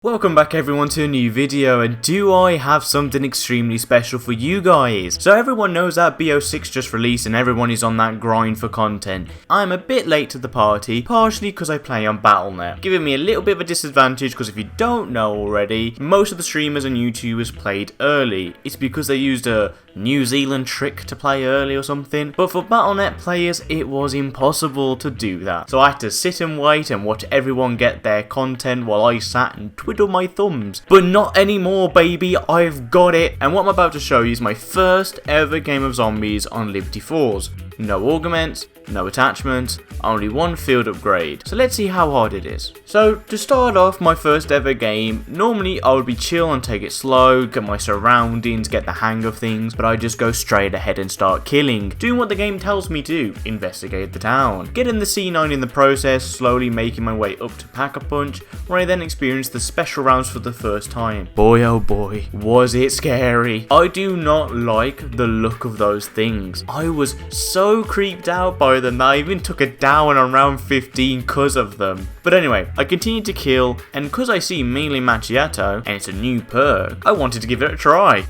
Welcome back everyone to a new video, and do I have something extremely special for you guys. So everyone knows that BO6 just released and everyone is on that grind for content. I'm a bit late to the party, partially because I play on Battle.net, giving me a little bit of a disadvantage because if you don't know already, most of the streamers and YouTubers played early. It's because they used a New Zealand trick to play early or something, but for Battle.net players it was impossible to do that. So I had to sit and wait and watch everyone get their content while I sat and twiddle my thumbs. But not anymore, baby, I've got it. And what I'm about to show you is my first ever game of zombies on Liberty Falls. No augments, no attachments, only one field upgrade. So let's see how hard it is. So to start off my first ever game, normally I would be chill and take it slow, get my surroundings, get the hang of things, but I just go straight ahead and start killing, doing what the game tells me to, investigate the town. Getting the C9 in the process, slowly making my way up to Pack-a-Punch, where I then experienced the special rounds for the first time. Boy oh boy, was it scary. I do not like the look of those things. I was so creeped out by them that I even took it down on round 15 because of them. But anyway, I continued to kill, and because I see mainly macchiato and it's a new perk, I wanted to give it a try.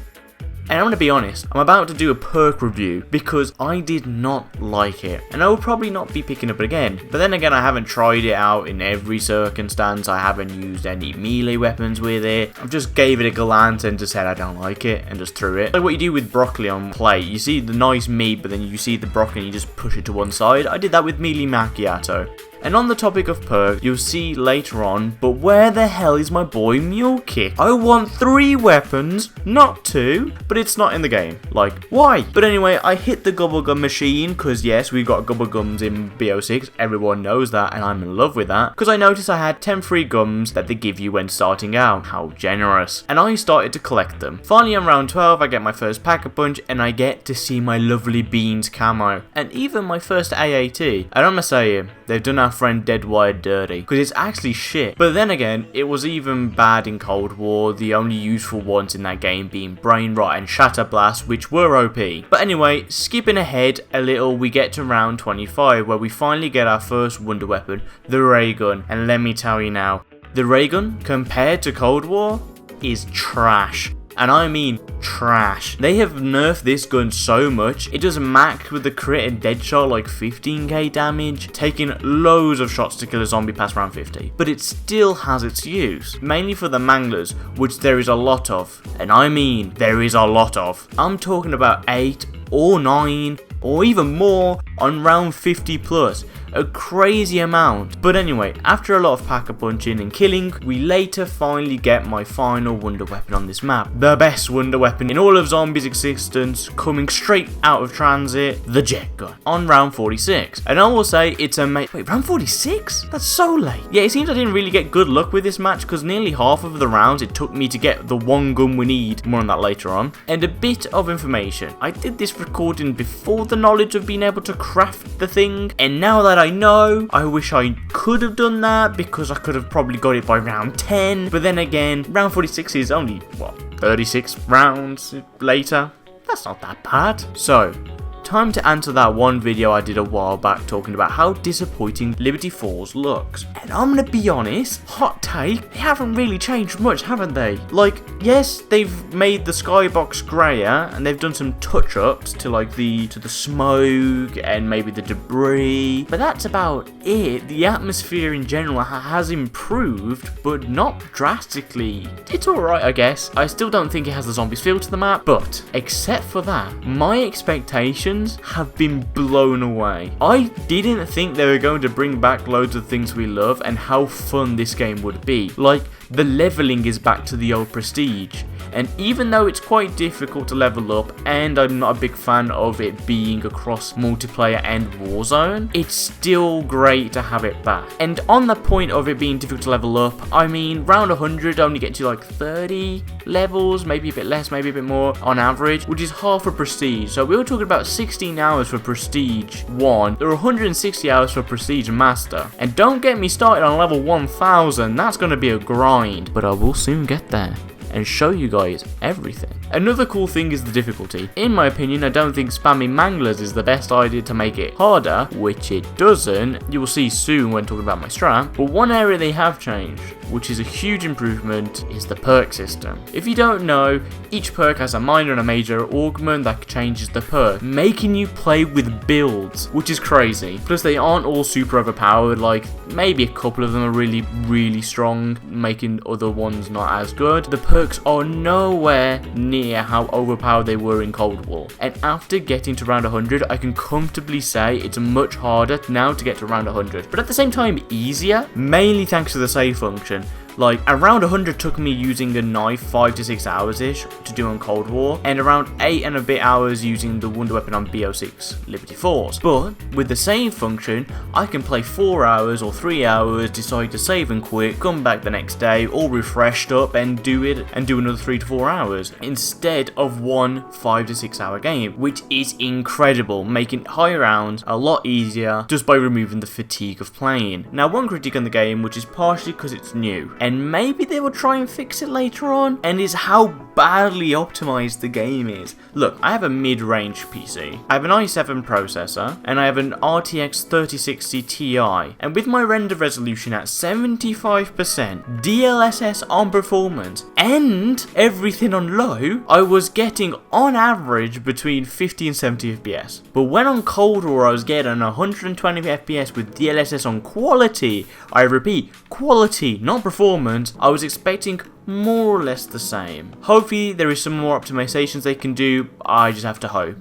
And I'm going to be honest, I'm about to do a perk review because I did not like it. And I will probably not be picking up again. But then again, I haven't tried it out in every circumstance. I haven't used any melee weapons with it. I just gave it a glance and just said I don't like it and just threw it. Like what you do with broccoli on plate. You see the nice meat, but then you see the broccoli and you just push it to one side. I did that with melee macchiato. And on the topic of perks, you'll see later on, but where the hell is my boy Mule Kick? I want 3 weapons, not 2, but it's not in the game. Like, why? But anyway, I hit the Gubblegum machine, because yes, we've got Gubblegums in BO6, everyone knows that, and I'm in love with that, because I noticed I had 10 free gums that they give you when starting out. How generous. And I started to collect them. Finally on round 12, I get my first Pack-a-Punch, and I get to see my lovely Beans camo, and even my first AAT. And I'm gonna say, they've done our friend Dead Wired dirty, because it's actually shit. But then again, it was even bad in Cold War, the only useful ones in that game being Brain Rot and Shatter Blast, which were OP. But anyway, skipping ahead a little, we get to round 25, where we finally get our first wonder weapon, the ray gun. And let me tell you now, the ray gun, compared to Cold War, is trash. And I mean trash. They have nerfed this gun so much. It does max with the crit and dead shot like 15k damage, taking loads of shots to kill a zombie past round 50. But it still has its use, mainly for the manglers, which there is a lot of. And I mean, there is a lot of. I'm talking about 8 or 9 or even more on round 50 plus. A crazy amount. But anyway, after a lot of Pack-a-Punching and killing, we later finally get my final wonder weapon on this map. The best wonder weapon in all of zombies' existence, coming straight out of transit, the jet gun, on round 46. And I will say it's wait, round 46? That's so late. Yeah, it seems I didn't really get good luck with this match because nearly half of the rounds it took me to get the one gun we need. More on that later on. And a bit of information. I did this recording before the knowledge of being able to craft the thing, and now that I know, I wish I could have done that because I could have probably got it by round 10. But then again, round 46 is only, what, 36 rounds later? That's not that bad. So, time to answer that one video I did a while back talking about how disappointing Liberty Falls looks. And I'm gonna be honest, hot take, they haven't really changed much, haven't they? Like, yes, they've made the skybox grayer and they've done some touch-ups to like the smoke and maybe the debris, but that's about it. The atmosphere in general has improved, but not drastically. It's alright, I guess. I still don't think it has the zombies feel to the map, but except for that, my expectations have been blown away. I didn't think they were going to bring back loads of things we love and how fun this game would be. Like, the leveling is back to the old Prestige. And even though it's quite difficult to level up, and I'm not a big fan of it being across multiplayer and Warzone, it's still great to have it back. And on the point of it being difficult to level up, I mean, round 100 only get to like 30 levels, maybe a bit less, maybe a bit more on average, which is half a Prestige. So we were talking about 16 hours for Prestige 1, there are 160 hours for Prestige Master. And don't get me started on level 1000, that's going to be a grind, but I will soon get there. and show you guys everything. Another cool thing is the difficulty. In my opinion, I don't think spamming manglers is the best idea to make it harder, which it doesn't. You will see soon when talking about my strat. But one area they have changed, which is a huge improvement, is the perk system. If you don't know, each perk has a minor and a major augment that changes the perk, making you play with builds, which is crazy. Plus they aren't all super overpowered, like maybe a couple of them are really strong, making other ones not as good. The perks are nowhere near how overpowered they were in Cold War. And after getting to round 100, I can comfortably say it's much harder now to get to round 100. But at the same time easier, mainly thanks to the save function. Like, around 100 took me using a knife 5 to 6 hours-ish to do on Cold War, and around 8 and a bit hours using the wonder weapon on BO6 Liberty Force. But with the save function, I can play 4 hours or 3 hours, decide to save and quit, come back the next day all refreshed up and do another 3 to 4 hours instead of one 5 to 6 hour game, which is incredible, making high rounds a lot easier just by removing the fatigue of playing. Now, one critique on the game, which is partially because it's new, and maybe they will try and fix it later on, and is how badly optimized the game is. Look, I have a mid-range PC, I have an i7 processor, and I have an RTX 3060 Ti, and with my render resolution at 75%, DLSS on performance, and everything on low, I was getting on average between 50 and 70 FPS. But when on Cold War I was getting 120 FPS with DLSS on quality, I repeat, quality, not performance, I was expecting more or less the same. Hopefully there is some more optimizations they can do, I just have to hope.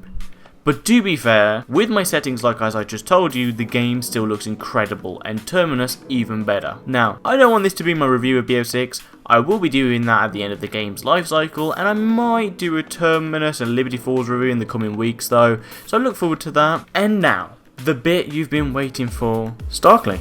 But to be fair, with my settings like as I just told you, the game still looks incredible, and Terminus even better. Now, I don't want this to be my review of BO6, I will be doing that at the end of the game's life cycle, and I might do a Terminus and Liberty Falls review in the coming weeks though, so I look forward to that. And now, the bit you've been waiting for, Starkly.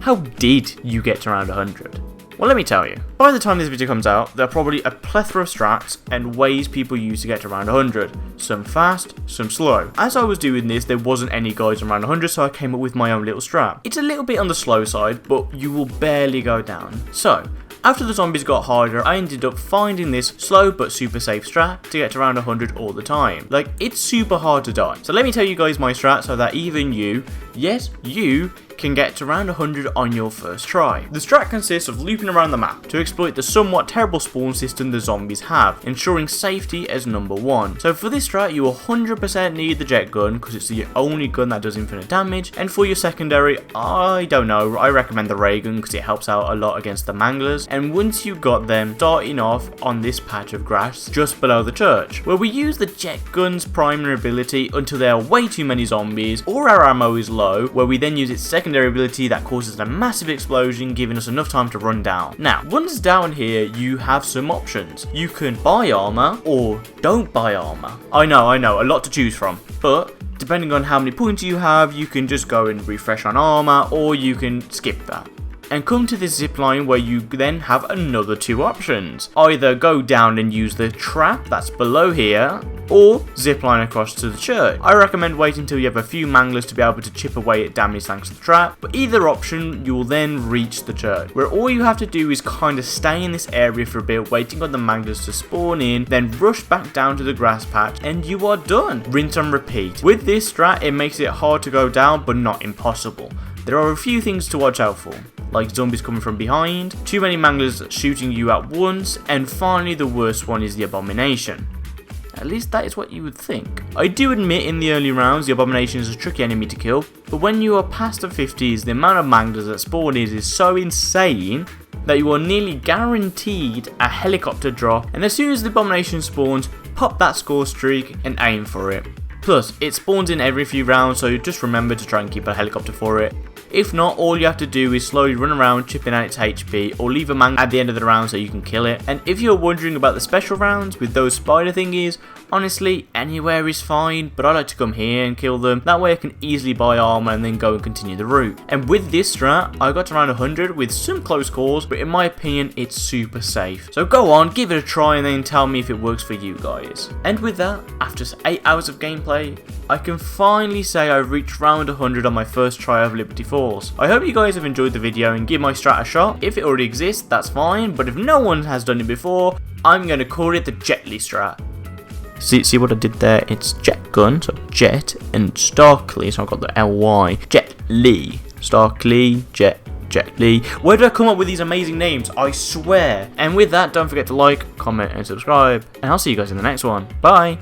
How did you get to round 100? Well, let me tell you. By the time this video comes out, there are probably a plethora of strats and ways people use to get to round 100. Some fast, some slow. As I was doing this, there wasn't any guides on round 100, so I came up with my own little strat. It's a little bit on the slow side, but you will barely go down. So, after the zombies got harder, I ended up finding this slow but super safe strat to get to round 100 all the time. Like, it's super hard to die. So let me tell you guys my strat so that even you, yes, you, can get to round 100 on your first try. The strat consists of looping around the map to exploit the somewhat terrible spawn system the zombies have, ensuring safety as number one. So for this strat you 100% need the jet gun because it's the only gun that does infinite damage, and for your secondary, I don't know, I recommend the ray gun because it helps out a lot against the manglers. And once you got them, starting off on this patch of grass just below the church, where we use the jet gun's primary ability until there are way too many zombies or our ammo is low, where we then use its secondary ability that causes a massive explosion, giving us enough time to run down. Now, once down here, you have some options. You can buy armor or don't buy armor. I know, a lot to choose from, but depending on how many points you have, you can just go and refresh on armor, or you can skip that and come to this zipline where you then have another two options. Either go down and use the trap that's below here, or zipline across to the church. I recommend waiting until you have a few manglers to be able to chip away at damage thanks to the trap, but either option you will then reach the church, where all you have to do is kind of stay in this area for a bit, waiting on the manglers to spawn in, then rush back down to the grass patch and you are done. Rinse and repeat. With this strat, it makes it hard to go down but not impossible. There are a few things to watch out for, like zombies coming from behind, too many manglers shooting you at once, and finally the worst one is the abomination. At least that is what you would think. I do admit in the early rounds the abomination is a tricky enemy to kill, but when you are past the 50s, the amount of manglers that spawn is so insane that you are nearly guaranteed a helicopter drop, and as soon as the abomination spawns, pop that score streak and aim for it. Plus, it spawns in every few rounds, so just remember to try and keep a helicopter for it. If not, all you have to do is slowly run around chipping at its HP, or leave a man at the end of the round so you can kill it. And if you're wondering about the special rounds with those spider thingies, honestly, anywhere is fine, but I like to come here and kill them. That way I can easily buy armor and then go and continue the route. And with this strat, I got to around 100 with some close calls, but in my opinion, it's super safe. So go on, give it a try and then tell me if it works for you guys. And with that, after 8 hours of gameplay, I can finally say I've reached round 100 on my first try of Liberty Falls. I hope you guys have enjoyed the video and give my strat a shot. If it already exists, that's fine, but if no one has done it before, I'm going to call it the Jetly strat. See what I did there? It's jet gun, so jet, and Starkly, so I've got the LY. Jetly. Starkly, Jetly. Where did I come up with these amazing names? I swear. And with that, don't forget to like, comment, and subscribe. And I'll see you guys in the next one. Bye.